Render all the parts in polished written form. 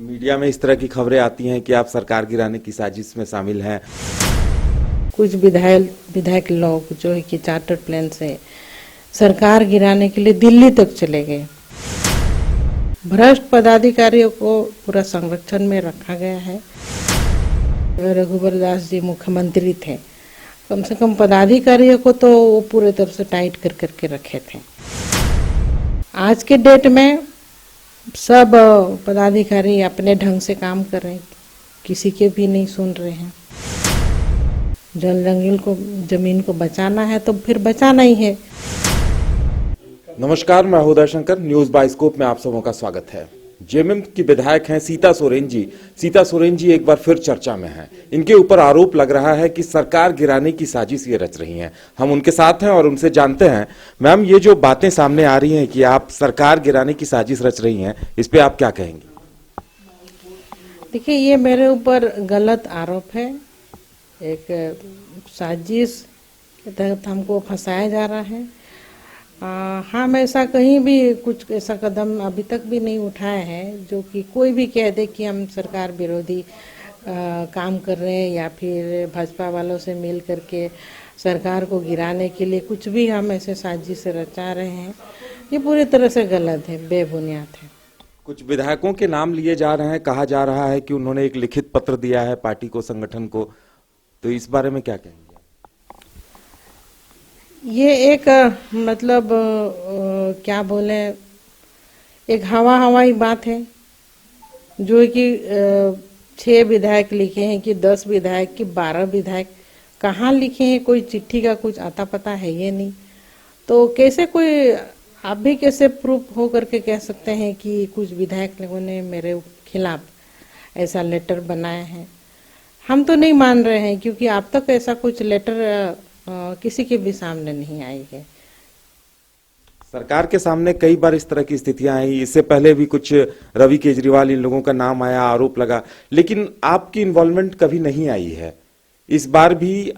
Media में इस तरह की खबरें आती हैं कि आप सरकार गिराने की साजिश में शामिल हैं। कुछ विधायक लोग जो है कि चार्टर प्लेन से सरकार गिराने के लिए दिल्ली तक चले गए। भ्रष्ट पदाधिकारियों को पूरा संरक्षण में रखा गया है। रघुवर दास जी मुख्यमंत्री थे, कम से कम पदाधिकारियों को तो वो पूरे तरह से टाइट कर करके रखे थे। आज के डेट में सब पदाधिकारी अपने ढंग से काम कर रहे हैं, किसी के भी नहीं सुन रहे हैं। जल जंगल को जमीन को बचाना है तो फिर बचाना ही है। नमस्कार, मैं हूं दर्शनकर। न्यूज बाइस्कोप में आप सबों का स्वागत है। जेएमएम की विधायक हैं सीता सोरेन जी। सीता सोरेन जी एक बार फिर चर्चा में हैं। इनके ऊपर आरोप लग रहा है कि सरकार गिराने की साजिश ये रच रही हैं। हम उनके साथ हैं और उनसे जानते हैं। मैम, ये जो बातें सामने आ रही हैं कि आप सरकार गिराने की साजिश रच रही हैं, इस पे आप क्या कहेंगी? देखिए, ये मेरे ऊपर गलत आरोप है। एक साजिश के तहत हमको फंसाया जा रहा है। हम ऐसा कहीं भी कुछ ऐसा कदम अभी तक भी नहीं उठाए हैं जो कि कोई भी कह दे कि हम सरकार विरोधी काम कर रहे हैं या फिर भाजपा वालों से मिल करके सरकार को गिराने के लिए कुछ भी हम ऐसे साजिश रचा रहे हैं। ये पूरी तरह से गलत है, बेबुनियाद है। कुछ विधायकों के नाम लिए जा रहे हैं, कहा जा रहा है कि उन्होंने एक लिखित पत्र दिया है पार्टी को, संगठन को, तो इस बारे में क्या कहेंगे? ये एक मतलब क्या बोले, एक हवाई बात है जो कि 6 विधायक लिखे हैं कि 10 विधायक कि 12 विधायक कहाँ लिखे हैं, कोई चिट्ठी का कुछ आता पता है ये नहीं। तो कैसे कोई आप भी कैसे प्रूफ हो करके कह सकते हैं कि कुछ विधायक लोगों ने मेरे खिलाफ ऐसा लेटर बनाया है? हम तो नहीं मान रहे हैं, क्योंकि अब तक ऐसा कुछ लेटर किसी के भी सामने नहीं आई है। सरकार के सामने कई बार इस तरह की स्थितियां आई। इससे पहले भी कुछ रवि केजरीवाल, इन लोगों का नाम आया, आरोप लगा, लेकिन आपकी इन्वॉल्वमेंट कभी नहीं आई है। इस बार भी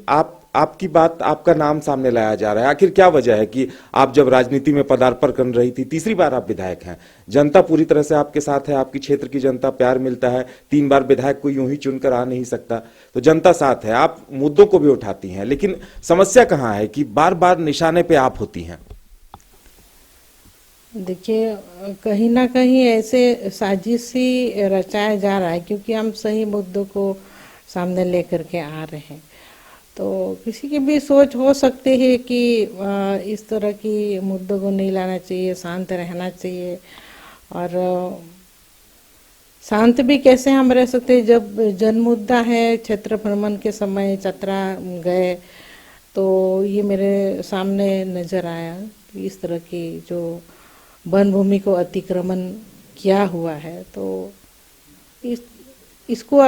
आपकी बात, आपका नाम सामने लाया जा रहा है। आखिर क्या वजह है कि आप जब राजनीति में पदार्पण कर रही थी, तीसरी बार आप विधायक हैं, जनता पूरी तरह से आपके साथ है, आपकी क्षेत्र की जनता प्यार मिलता है। 3 बार विधायक कोई यूं ही चुनकर आ नहीं सकता, तो जनता साथ है, आप मुद्दों को भी उठाती हैं, लेकिन समस्या कहां है कि बार बार निशाने पे आप होती हैं? देखिए, कहीं ना कहीं ऐसे साजिश ही रचाया जा रहा है, क्योंकि हम सही मुद्दों को सामने लेकर के आ रहे हैं। तो किसी की भी सोच हो सकती है कि इस तरह की मुद्दों को नहीं लाना चाहिए, शांत रहना चाहिए। और शांत भी कैसे हम रह सकते हैं जब जन मुद्दा है। क्षेत्र भ्रमण के समय चतरा गए तो ये मेरे सामने नजर आया कि इस तरह की जो वन भूमि को अतिक्रमण किया हुआ है, तो इसको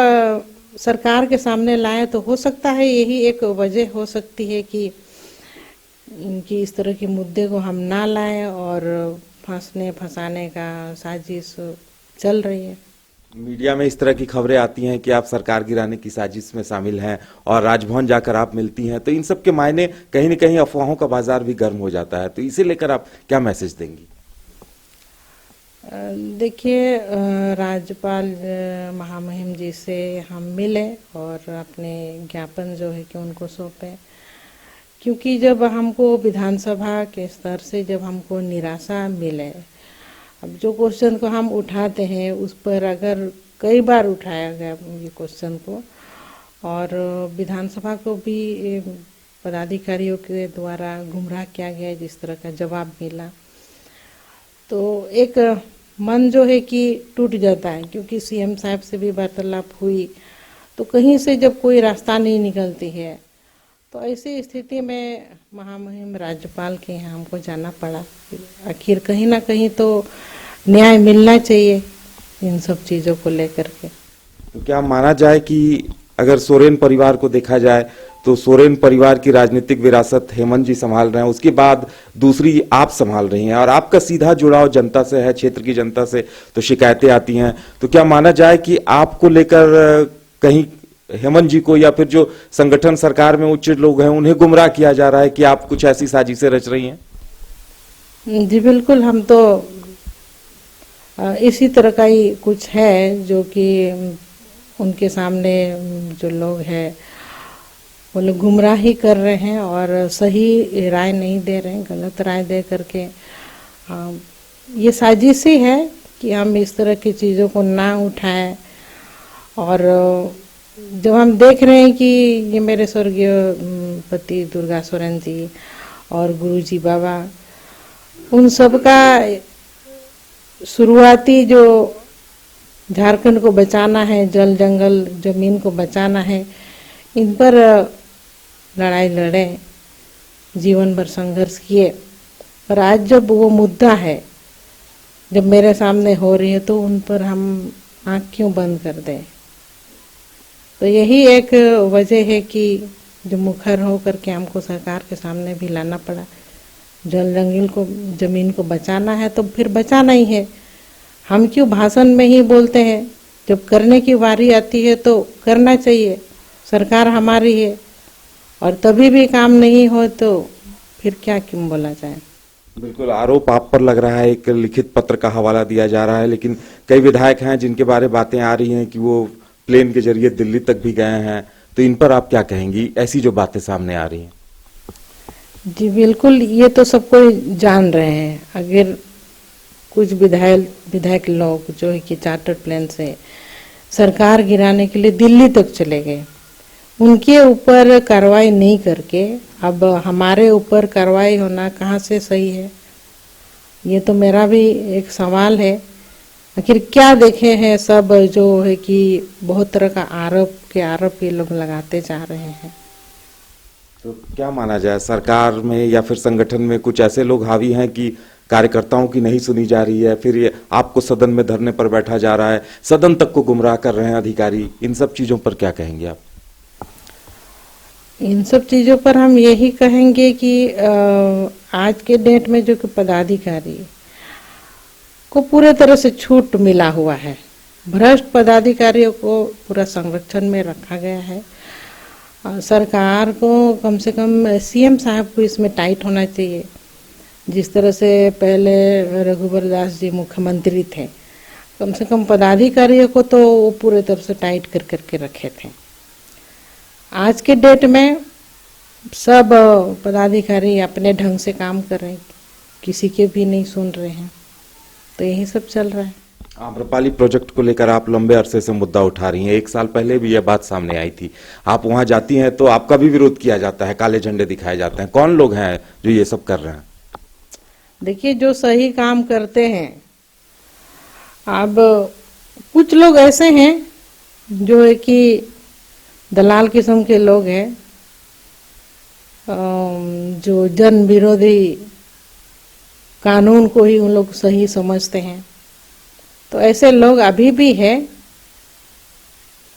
सरकार के सामने लाए तो हो सकता है यही एक वजह हो सकती है कि इस तरह के मुद्दे को हम ना लाएं और फंसाने का साजिश चल रही है। मीडिया में इस तरह की खबरें आती हैं कि आप सरकार गिराने की साजिश में शामिल हैं और राजभवन जाकर आप मिलती हैं, तो इन सब के मायने कहीं न कहीं अफवाहों का बाजार भी गर्म हो जाता है। तो इसे लेकर आप क्या मैसेज देंगी? देखिए, राज्यपाल महामहिम जी से हम मिले और अपने ज्ञापन जो है कि उनको सौंपे, क्योंकि जब हमको विधानसभा के स्तर से जब हमको निराशा मिले, अब जो क्वेश्चन को हम उठाते हैं उस पर अगर कई बार उठाया गया ये क्वेश्चन को और विधानसभा को भी पदाधिकारियों के द्वारा गुमराह किया गया, जिस तरह का जवाब मिला, तो एक मन जो है कि टूट जाता है। क्योंकि सीएम साहब से भी वार्तालाप हुई तो कहीं से जब कोई रास्ता नहीं निकलती है, तो ऐसी स्थिति में महामहिम राज्यपाल के यहाँ हमको जाना पड़ा। आखिर कहीं ना कहीं तो न्याय मिलना चाहिए इन सब चीज़ों को लेकर के। तो क्या माना जाए कि अगर सोरेन परिवार को देखा जाए तो सोरेन परिवार की राजनीतिक विरासत हेमंत जी संभाल रहे हैं, उसके बाद दूसरी आप संभाल रही हैं और आपका सीधा जुड़ाव जनता से है, क्षेत्र की जनता से, तो शिकायतें आती हैं। तो क्या माना जाए कि आपको लेकर कहीं हेमंत जी को या फिर जो संगठन सरकार में उच्च लोग हैं उन्हें गुमराह किया जा रहा है कि आप कुछ ऐसी साजिशें रच रही हैं? जी बिल्कुल, हम तो इसी तरह का ही कुछ है जो कि उनके सामने जो लोग हैं वो लोग गुमराही कर रहे हैं और सही राय नहीं दे रहे हैं, गलत राय दे करके ये साजिश ही है कि हम इस तरह की चीज़ों को ना उठाएं। और जब हम देख रहे हैं कि ये मेरे स्वर्गीय पति दुर्गा सोरेन जी और गुरुजी बाबा, उन सब का शुरुआती जो झारखंड को बचाना है, जल जंगल जमीन को बचाना है, इन पर लड़ाई लड़े, जीवन भर संघर्ष किए। पर आज जब वो मुद्दा है, जब मेरे सामने हो रही है, तो उन पर हम आँख क्यों बंद कर दें। तो यही एक वजह है कि जो मुखर हो करके हमको सरकार के सामने भी लाना पड़ा। जल जंगल को जमीन को बचाना है तो फिर बचाना ही है। हम क्यों भाषण में ही बोलते हैं, जब करने की बारी आती है तो करना चाहिए। सरकार हमारी है और तभी भी काम नहीं हो तो फिर क्या क्यों बोला जाए। बिल्कुल, आरोप आप पर लग रहा है, एक लिखित पत्र का हवाला दिया जा रहा है, लेकिन कई विधायक हैं जिनके बारे बातें आ रही हैं कि वो प्लेन के जरिए दिल्ली तक भी गए हैं, तो इन पर आप क्या कहेंगी, ऐसी जो बातें सामने आ रही हैं? जी बिल्कुल, ये तो सब कोई जान रहे हैं। अगर कुछ विधायक लोग जो है कि चार्टर प्लेन से सरकार गिराने के लिए दिल्ली तक चले गए, उनके ऊपर कार्रवाई नहीं करके अब हमारे ऊपर कार्रवाई होना कहाँ से सही है। ये तो मेरा भी एक सवाल है। आखिर क्या देखे हैं सब जो है कि बहुत तरह का आरोप ये लोग लगाते जा रहे हैं। तो क्या माना जाए, सरकार में या फिर संगठन में कुछ ऐसे लोग हावी हैं कि कार्यकर्ताओं की नहीं सुनी जा रही है, फिर ये आपको सदन में धरने पर बैठा जा रहा है, सदन तक को गुमराह कर रहे हैं अधिकारी, इन सब चीजों पर क्या कहेंगे आप? इन सब चीज़ों पर हम यही कहेंगे कि आज के डेट में जो कि पदाधिकारी को पूरे तरह से छूट मिला हुआ है। भ्रष्ट पदाधिकारियों को पूरा संरक्षण में रखा गया है। सरकार को कम से कम सीएम साहब को इसमें टाइट होना चाहिए। जिस तरह से पहले रघुवर दास जी मुख्यमंत्री थे, कम से कम पदाधिकारियों को तो वो पूरे तरह से टाइट कर करके रखे थे। आज के डेट में सब पदाधिकारी अपने ढंग से काम कर रहे हैं, किसी के भी नहीं सुन रहे हैं, तो यही सब चल रहा है। आम्रपाली प्रोजेक्ट को लेकर आप लंबे अरसे से मुद्दा उठा रही हैं, 1 साल पहले भी यह बात सामने आई थी। आप वहां जाती हैं तो आपका भी विरोध किया जाता है, काले झंडे दिखाए जाते हैं। कौन लोग हैं जो ये सब कर रहे हैं? देखिए, जो सही काम करते हैं, अब कुछ लोग ऐसे हैं जो है कि दलाल किस्म के लोग हैं, जो जन विरोधी कानून को ही उन लोग सही समझते हैं। तो ऐसे लोग अभी भी है,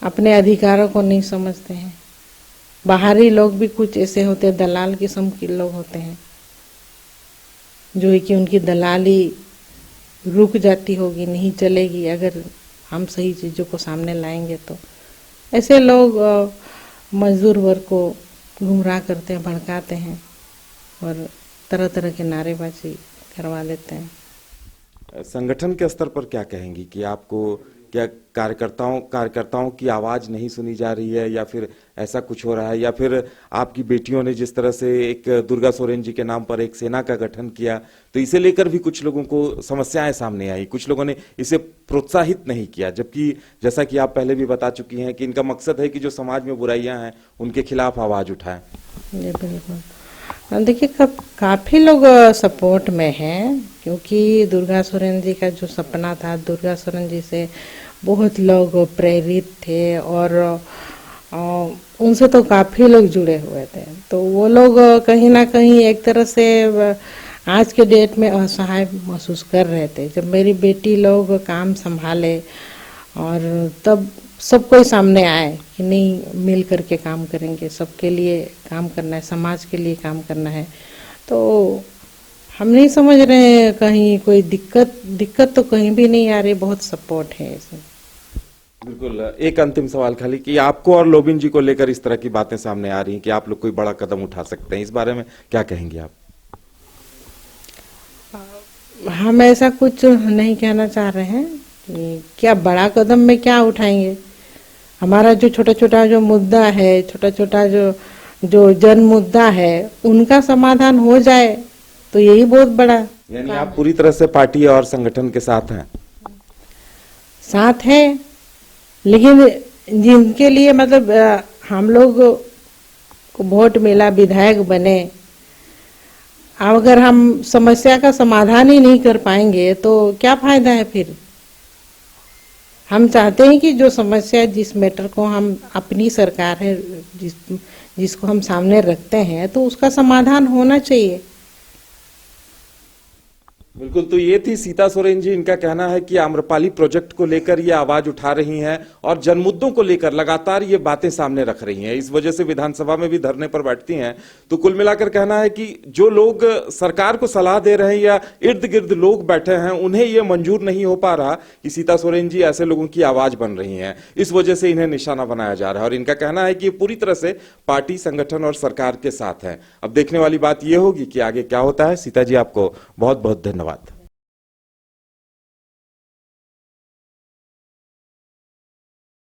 अपने अधिकारों को नहीं समझते हैं। बाहरी लोग भी कुछ ऐसे होते हैं, दलाल किस्म के लोग होते हैं, जो है कि उनकी दलाली रुक जाती होगी, नहीं चलेगी अगर हम सही चीज़ों को सामने लाएंगे। तो ऐसे लोग मजदूर वर्ग को गुमराह करते हैं, भड़काते हैं और तरह तरह के नारेबाजी करवा देते हैं। संगठन के स्तर पर क्या कहेंगी कि आपको क्या कार्यकर्ताओं की आवाज नहीं सुनी जा रही है, या फिर ऐसा कुछ हो रहा है, या फिर आपकी बेटियों ने जिस तरह से एक दुर्गा सोरेन जी के नाम पर एक सेना का गठन किया, तो इसे लेकर भी कुछ लोगों को समस्याएं सामने आई, कुछ लोगों ने इसे प्रोत्साहित नहीं किया, जबकि जैसा कि आप पहले भी बता चुकी हैं कि इनका मकसद है कि जो समाज में बुराइयां हैं उनके खिलाफ आवाज उठाएं। जी बिल्कुल। देखिए, काफ़ी लोग सपोर्ट में हैं, क्योंकि दुर्गा सोरेन जी का जो सपना था, दुर्गा सोरेन जी से बहुत लोग प्रेरित थे और उनसे तो काफ़ी लोग जुड़े हुए थे। तो वो लोग कहीं ना कहीं एक तरह से आज के डेट में असहाय महसूस कर रहे थे। जब मेरी बेटी लोग काम संभाले और तब सब कोई सामने आए कि नहीं, मिल करके काम करेंगे, सबके लिए काम करना है, समाज के लिए काम करना है, तो हम नहीं समझ रहे हैं कहीं कोई दिक्कत तो कहीं भी नहीं आ रही, बहुत सपोर्ट है इसमें। बिल्कुल। एक अंतिम सवाल खाली कि आपको और लोबिन जी को लेकर इस तरह की बातें सामने आ रही हैं कि आप लोग कोई बड़ा कदम उठा सकते हैं, इस बारे में क्या कहेंगे आप? हम ऐसा कुछ नहीं कहना चाह रहे हैं कि क्या बड़ा कदम में क्या उठाएंगे। हमारा जो छोटा छोटा जो मुद्दा है, छोटा छोटा जो जन मुद्दा है, उनका समाधान हो जाए तो यही बहुत बड़ा यानी आप पूरी तरह से पार्टी और संगठन के साथ हैं? साथ है, लेकिन जिनके लिए मतलब हम लोग को वोट मिला, विधायक बने, अगर हम समस्या का समाधान ही नहीं कर पाएंगे तो क्या फायदा है फिर। हम चाहते हैं कि जो समस्या, जिस मैटर को हम, अपनी सरकार है जिसको हम सामने रखते हैं, तो उसका समाधान होना चाहिए। बिल्कुल, तो ये थी सीता सोरेन जी। इनका कहना है कि आम्रपाली प्रोजेक्ट को लेकर ये आवाज उठा रही हैं और जन मुद्दों को लेकर लगातार ये बातें सामने रख रही हैं, इस वजह से विधानसभा में भी धरने पर बैठती हैं। तो कुल मिलाकर कहना है कि जो लोग सरकार को सलाह दे रहे हैं या इर्द गिर्द लोग बैठे हैं, उन्हें यह मंजूर नहीं हो पा रहा कि सीता सोरेन जी ऐसे लोगों की आवाज बन रही हैं, इस वजह से इन्हें निशाना बनाया जा रहा है। और इनका कहना है कि ये पूरी तरह से पार्टी, संगठन और सरकार के साथ है। अब देखने वाली बात यह होगी कि आगे क्या होता है। सीता जी, आपको बहुत बहुत धन्यवाद।